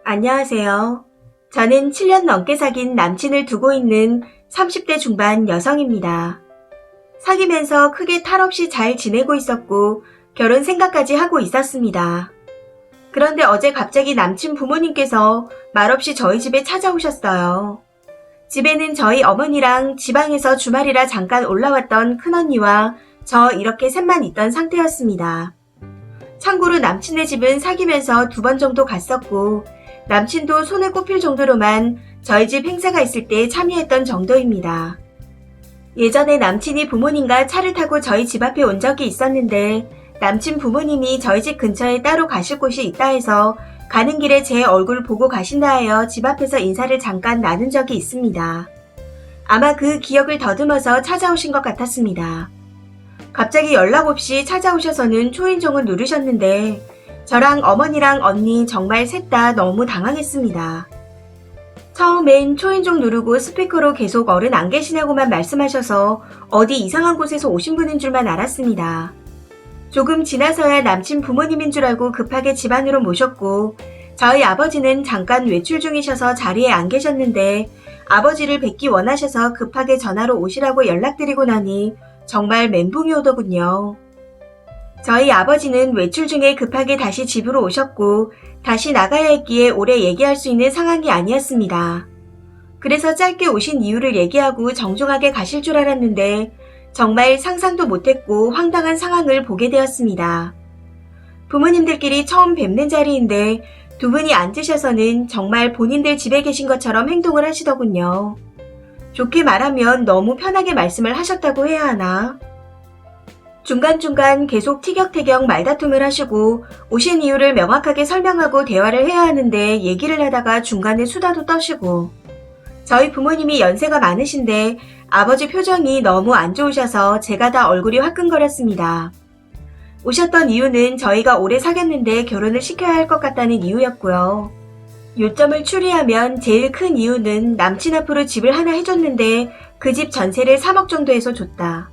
안녕하세요. 저는 7년 넘게 사귄 남친을 두고 있는 30대 중반 여성입니다. 사귀면서 크게 탈 없이 잘 지내고 있었고 결혼 생각까지 하고 있었습니다. 그런데 어제 갑자기 남친 부모님께서 말없이 저희 집에 찾아오셨어요. 집에는 저희 어머니랑 지방에서 주말이라 잠깐 올라왔던 큰언니와 저 이렇게 셋만 있던 상태였습니다. 참고로 남친네 집은 사귀면서 2번 정도 갔었고 남친도 손에 꼽힐 정도로만 저희 집 행사가 있을 때 참여했던 정도입니다. 예전에 남친이 부모님과 차를 타고 저희 집 앞에 온 적이 있었는데 남친 부모님이 저희 집 근처에 따로 가실 곳이 있다 해서 가는 길에 제 얼굴 보고 가신다 하여 집 앞에서 인사를 잠깐 나눈 적이 있습니다. 아마 그 기억을 더듬어서 찾아오신 것 같았습니다. 갑자기 연락 없이 찾아오셔서는 초인종을 누르셨는데 저랑 어머니랑 언니 정말 셋 다 너무 당황했습니다. 처음엔 초인종 누르고 스피커로 계속 어른 안 계시냐고만 말씀하셔서 어디 이상한 곳에서 오신 분인 줄만 알았습니다. 조금 지나서야 남친 부모님인 줄 알고 급하게 집 안으로 모셨고 저희 아버지는 잠깐 외출 중이셔서 자리에 안 계셨는데 아버지를 뵙기 원하셔서 급하게 전화로 오시라고 연락드리고 나니 정말 멘붕이 오더군요. 저희 아버지는 외출 중에 급하게 다시 집으로 오셨고 다시 나가야 했기에 오래 얘기할 수 있는 상황이 아니었습니다. 그래서 짧게 오신 이유를 얘기하고 정중하게 가실 줄 알았는데 정말 상상도 못했고 황당한 상황을 보게 되었습니다. 부모님들끼리 처음 뵙는 자리인데 두 분이 앉으셔서는 정말 본인들 집에 계신 것처럼 행동을 하시더군요. 좋게 말하면 너무 편하게 말씀을 하셨다고 해야 하나? 중간중간 계속 티격태격 말다툼을 하시고 오신 이유를 명확하게 설명하고 대화를 해야 하는데 얘기를 하다가 중간에 수다도 떠시고 저희 부모님이 연세가 많으신데 아버지 표정이 너무 안 좋으셔서 제가 다 얼굴이 화끈거렸습니다. 오셨던 이유는 저희가 오래 사귀었는데 결혼을 시켜야 할 것 같다는 이유였고요. 요점을 추리하면 제일 큰 이유는 남친 앞으로 집을 하나 해줬는데 그 집 전세를 3억 정도 해서 줬다.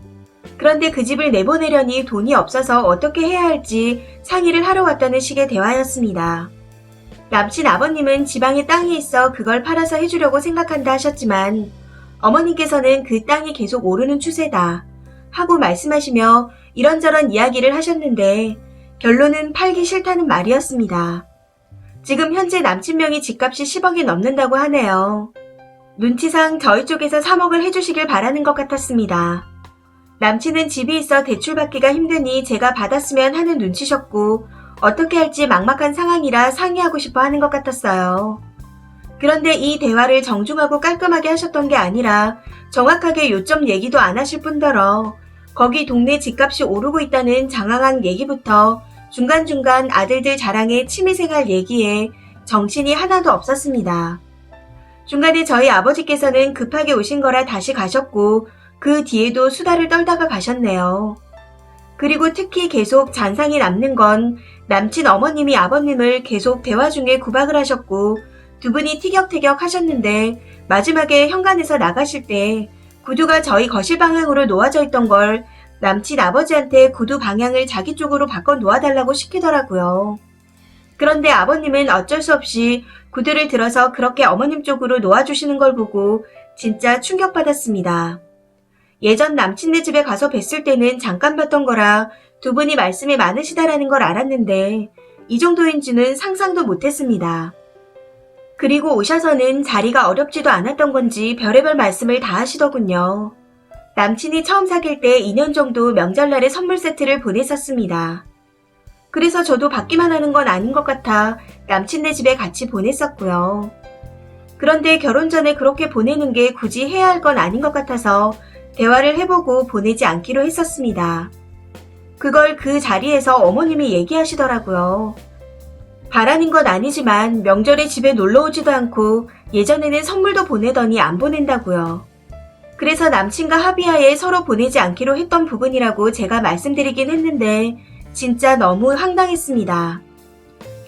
그런데 그 집을 내보내려니 돈이 없어서 어떻게 해야 할지 상의를 하러 왔다는 식의 대화였습니다. 남친 아버님은 지방에 땅이 있어 그걸 팔아서 해주려고 생각한다 하셨지만 어머님께서는 그 땅이 계속 오르는 추세다 하고 말씀하시며 이런저런 이야기를 하셨는데 결론은 팔기 싫다는 말이었습니다. 지금 현재 남친 명의 집값이 10억이 넘는다고 하네요. 눈치상 저희 쪽에서 3억을 해주시길 바라는 것 같았습니다. 남친은 집이 있어 대출받기가 힘드니 제가 받았으면 하는 눈치셨고 어떻게 할지 막막한 상황이라 상의하고 싶어 하는 것 같았어요. 그런데 이 대화를 정중하고 깔끔하게 하셨던 게 아니라 정확하게 요점 얘기도 안 하실 뿐더러 거기 동네 집값이 오르고 있다는 장황한 얘기부터 중간중간 아들들 자랑에 취미생활 얘기에 정신이 하나도 없었습니다. 중간에 저희 아버지께서는 급하게 오신 거라 다시 가셨고 그 뒤에도 수다를 떨다가 가셨네요. 그리고 특히 계속 잔상이 남는 건 남친 어머님이 아버님을 계속 대화 중에 구박을 하셨고 두 분이 티격태격 하셨는데 마지막에 현관에서 나가실 때 구두가 저희 거실 방향으로 놓아져 있던 걸 남친 아버지한테 구두 방향을 자기 쪽으로 바꿔 놓아달라고 시키더라고요. 그런데 아버님은 어쩔 수 없이 구두를 들어서 그렇게 어머님 쪽으로 놓아주시는 걸 보고 진짜 충격받았습니다. 예전 남친네 집에 가서 뵀을 때는 잠깐 봤던 거라 두 분이 말씀이 많으시다라는 걸 알았는데 이 정도인지는 상상도 못했습니다. 그리고 오셔서는 자리가 어렵지도 않았던 건지 별의별 말씀을 다 하시더군요. 남친이 처음 사귈 때 2년 정도 명절날에 선물 세트를 보냈었습니다. 그래서 저도 받기만 하는 건 아닌 것 같아 남친네 집에 같이 보냈었고요. 그런데 결혼 전에 그렇게 보내는 게 굳이 해야 할 건 아닌 것 같아서 대화를 해보고 보내지 않기로 했었습니다. 그걸 그 자리에서 어머님이 얘기하시더라고요. 바라는 건 아니지만 명절에 집에 놀러 오지도 않고 예전에는 선물도 보내더니 안 보낸다고요. 그래서 남친과 합의하에 서로 보내지 않기로 했던 부분이라고 제가 말씀드리긴 했는데 진짜 너무 황당했습니다.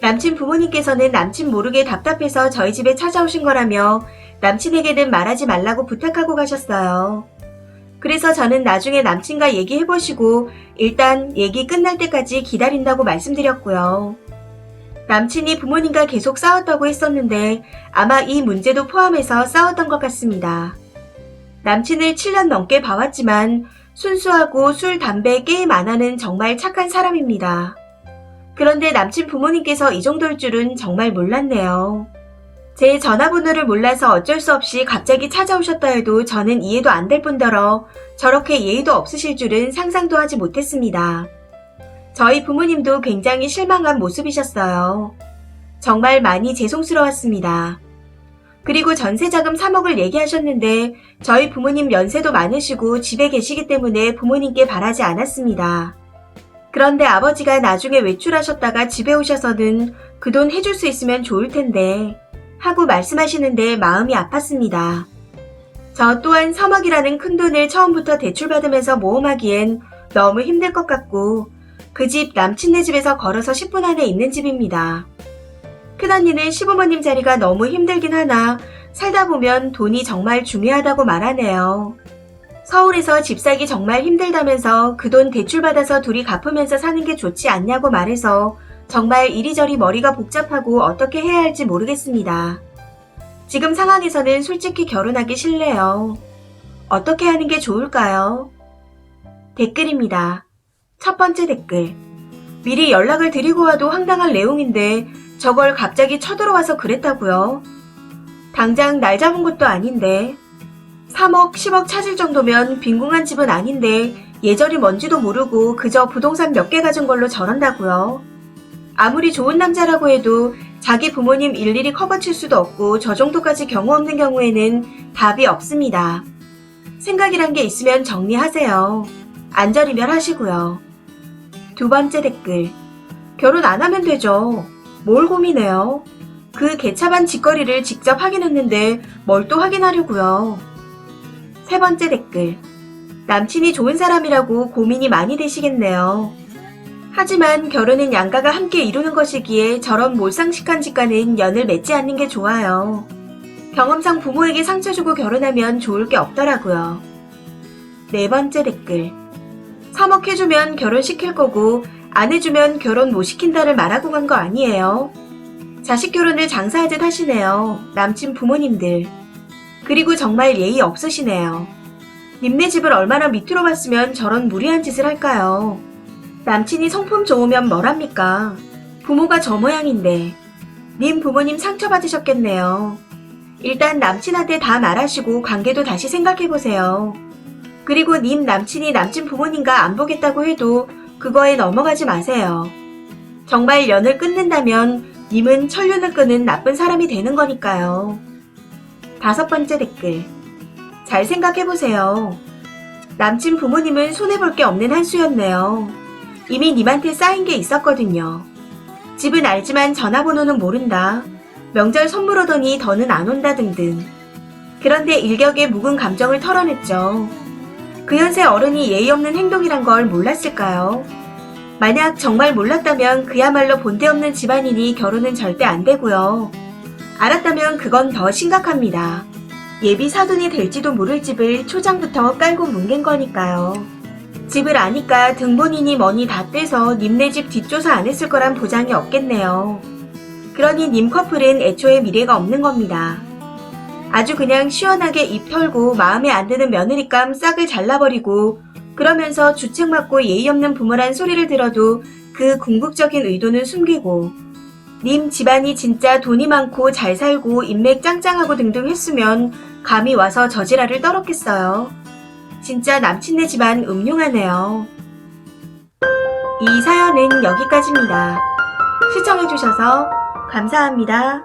남친 부모님께서는 남친 모르게 답답해서 저희 집에 찾아오신 거라며 남친에게는 말하지 말라고 부탁하고 가셨어요. 그래서 저는 나중에 남친과 얘기해보시고 일단 얘기 끝날 때까지 기다린다고 말씀드렸고요. 남친이 부모님과 계속 싸웠다고 했었는데 아마 이 문제도 포함해서 싸웠던 것 같습니다. 남친을 7년 넘게 봐왔지만 순수하고 술, 담배, 게임 안 하는 정말 착한 사람입니다. 그런데 남친 부모님께서 이 정도일 줄은 정말 몰랐네요. 제 전화번호를 몰라서 어쩔 수 없이 갑자기 찾아오셨다 해도 저는 이해도 안 될 뿐더러 저렇게 예의도 없으실 줄은 상상도 하지 못했습니다. 저희 부모님도 굉장히 실망한 모습이셨어요. 정말 많이 죄송스러웠습니다. 그리고 전세자금 3억을 얘기하셨는데 저희 부모님 연세도 많으시고 집에 계시기 때문에 부모님께 바라지 않았습니다. 그런데 아버지가 나중에 외출하셨다가 집에 오셔서는 그 돈 해줄 수 있으면 좋을 텐데 하고 말씀하시는데 마음이 아팠습니다. 저 또한 3억이라는 큰 돈을 처음부터 대출받으면서 모험하기엔 너무 힘들 것 같고 그 집 남친네 집에서 걸어서 10분 안에 있는 집입니다. 큰언니는 시부모님 자리가 너무 힘들긴 하나 살다 보면 돈이 정말 중요하다고 말하네요. 서울에서 집 사기 정말 힘들다면서 그 돈 대출받아서 둘이 갚으면서 사는 게 좋지 않냐고 말해서 정말 이리저리 머리가 복잡하고 어떻게 해야 할지 모르겠습니다. 지금 상황에서는 솔직히 결혼하기 싫네요. 어떻게 하는 게 좋을까요? 댓글입니다. 첫 번째 댓글. 미리 연락을 드리고 와도 황당할 내용인데 저걸 갑자기 쳐들어와서 그랬다고요? 당장 날 잡은 것도 아닌데 3억, 10억 찾을 정도면 빈궁한 집은 아닌데 예절이 뭔지도 모르고 그저 부동산 몇 개 가진 걸로 저런다고요? 아무리 좋은 남자라고 해도 자기 부모님 일일이 커버칠 수도 없고 저 정도까지 경우 없는 경우에는 답이 없습니다. 생각이란 게 있으면 정리하세요. 안절이면 하시고요. 두 번째 댓글. 결혼 안 하면 되죠. 뭘 고민해요? 그 개차반 짓거리를 직접 확인했는데 뭘 또 확인하려고요. 세 번째 댓글. 남친이 좋은 사람이라고 고민이 많이 되시겠네요. 하지만 결혼은 양가가 함께 이루는 것이기에 저런 몰상식한 짓과는 연을 맺지 않는 게 좋아요. 경험상 부모에게 상처 주고 결혼하면 좋을 게 없더라고요. 네 번째 댓글. 3억 해주면 결혼시킬 거고 안 해주면 결혼 못 시킨다를 말하고 간 거 아니에요? 자식 결혼을 장사하듯 하시네요. 남친 부모님들. 그리고 정말 예의 없으시네요. 님네 집을 얼마나 밑으로 봤으면 저런 무리한 짓을 할까요? 남친이 성품 좋으면 뭐랍니까? 부모가 저 모양인데. 님 부모님 상처받으셨겠네요. 일단 남친한테 다 말하시고 관계도 다시 생각해보세요. 그리고 님 남친이 남친 부모님과 안 보겠다고 해도 그거에 넘어가지 마세요. 정말 연을 끊는다면 님은 천륜을 끄는 나쁜 사람이 되는 거니까요. 다섯 번째 댓글. 잘 생각해보세요. 남친 부모님은 손해볼 게 없는 한 수였네요. 이미 님한테 쌓인 게 있었거든요. 집은 알지만 전화번호는 모른다. 명절 선물 오더니 더는 안 온다 등등. 그런데 일격에 묵은 감정을 털어냈죠. 그 연세 어른이 예의 없는 행동이란 걸 몰랐을까요? 만약 정말 몰랐다면 그야말로 본데 없는 집안이니 결혼은 절대 안 되고요. 알았다면 그건 더 심각합니다. 예비 사돈이 될지도 모를 집을 초장부터 깔고 뭉갠 거니까요. 집을 아니까 등본이니 뭐니 다 떼서 님네 집 뒷조사 안 했을 거란 보장이 없겠네요. 그러니 님 커플은 애초에 미래가 없는 겁니다. 아주 그냥 시원하게 입 털고 마음에 안 드는 며느리감 싹을 잘라버리고 그러면서 주책 맞고 예의 없는 부모란 소리를 들어도 그 궁극적인 의도는 숨기고 님 집안이 진짜 돈이 많고 잘 살고 인맥 짱짱하고 등등 했으면 감히 와서 저지랄을 떨었겠어요. 진짜 남친네 집안 음흉하네요. 이 사연은 여기까지입니다. 시청해주셔서 감사합니다.